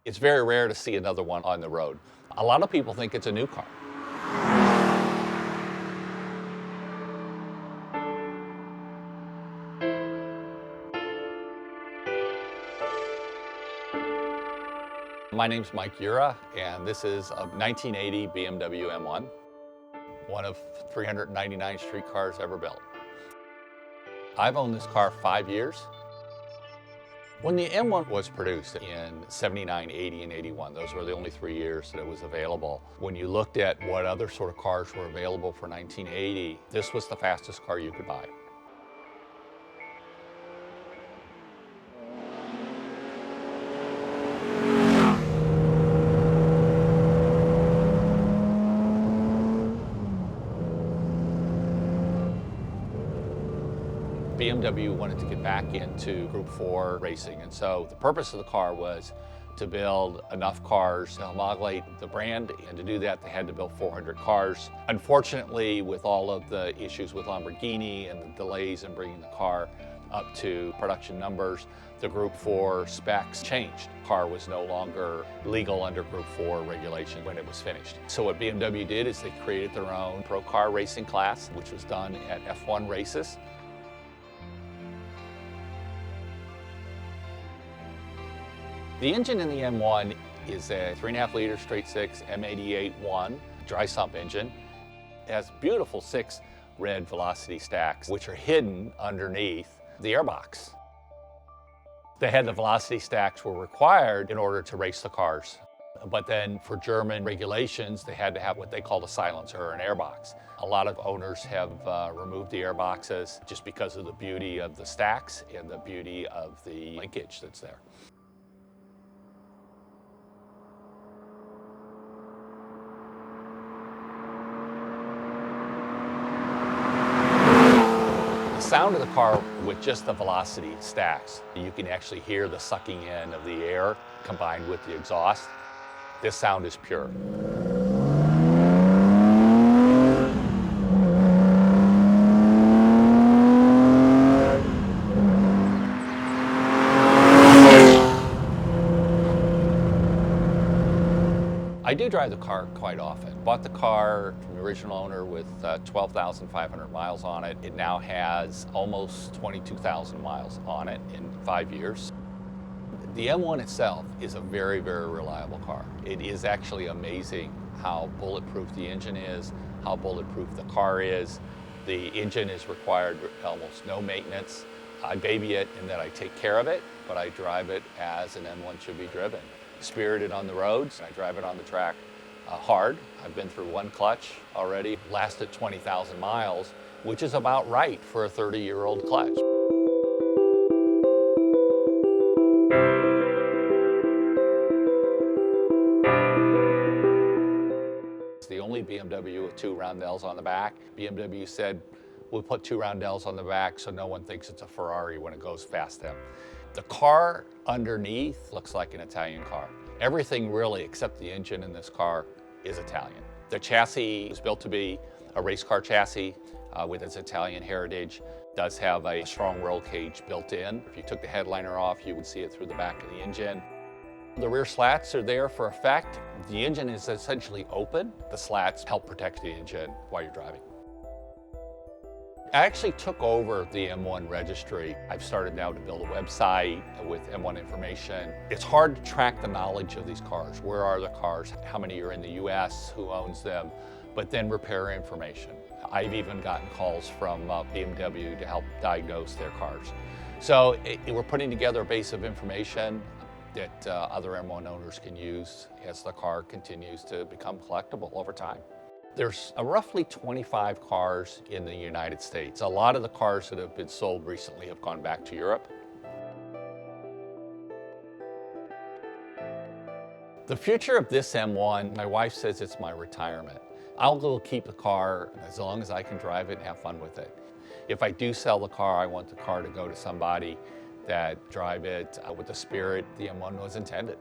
It's very rare to see another one on the road. A lot of people think it's a new car. My name's Mike Ura, and this is a 1980 BMW M1, one of 399 street cars ever built. I've owned this car 5 years. When the M1 was produced in 79, 80, and 81, those were the only 3 years that it was available. When you looked at what other sort of cars were available for 1980, this was the fastest car you could buy. BMW wanted to get back into Group 4 racing, and so the purpose of the car was to build enough cars to homologate the brand, and to do that they had to build 400 cars. Unfortunately, with all of the issues with Lamborghini and the delays in bringing the car up to production numbers, the Group 4 specs changed. The car was no longer legal under Group 4 regulation when it was finished. So what BMW did is they created their own ProCar racing class, which was done at F1 races. The engine in the M1 is a 3.5 liter straight six M88-1 dry sump engine. It has beautiful 6 red velocity stacks, which are hidden underneath the airbox. They had the velocity stacks were required in order to race the cars. But then for German regulations, they had to have what they called a silencer or an airbox. A lot of owners have removed the airboxes just because of the beauty of the stacks and the beauty of the linkage that's there. The sound of the car with just the velocity stacks, you can actually hear the sucking in of the air combined with the exhaust. This sound is pure. I do drive the car quite often. Bought the car from the original owner with 12,500 miles on it. It now has almost 22,000 miles on it in 5 years. The M1 itself is a very, very reliable car. It is actually amazing how bulletproof the engine is, how bulletproof the car is. The engine is required almost no maintenance. I baby it in that I take care of it, but I drive it as an M1 should be driven. Spirited on the roads, I drive it on the track hard. I've been through 1 clutch already, lasted 20,000 miles, which is about right for a 30-year-old clutch. It's the only BMW with 2 roundels on the back. BMW said, we'll put 2 roundels on the back so no one thinks it's a Ferrari when it goes past them. The car underneath looks like an Italian car. Everything really, except the engine in this car, is Italian. The chassis is built to be a race car chassis with its Italian heritage. It does have a strong roll cage built in. If you took the headliner off, you would see it through the back of the engine. The rear slats are there for effect. The engine is essentially open. The slats help protect the engine while you're driving. I actually took over the M1 registry. I've started now to build a website with M1 information. It's hard to track the knowledge of these cars. Where are the cars? How many are in the US? Who owns them? But then repair information. I've even gotten calls from BMW to help diagnose their cars. So we're putting together a base of information that other M1 owners can use as the car continues to become collectible over time. There's roughly 25 cars in the United States. A lot of the cars that have been sold recently have gone back to Europe. The future of this M1, my wife says it's my retirement. I'll go keep the car as long as I can drive it and have fun with it. If I do sell the car, I want the car to go to somebody that drive it with the spirit the M1 was intended.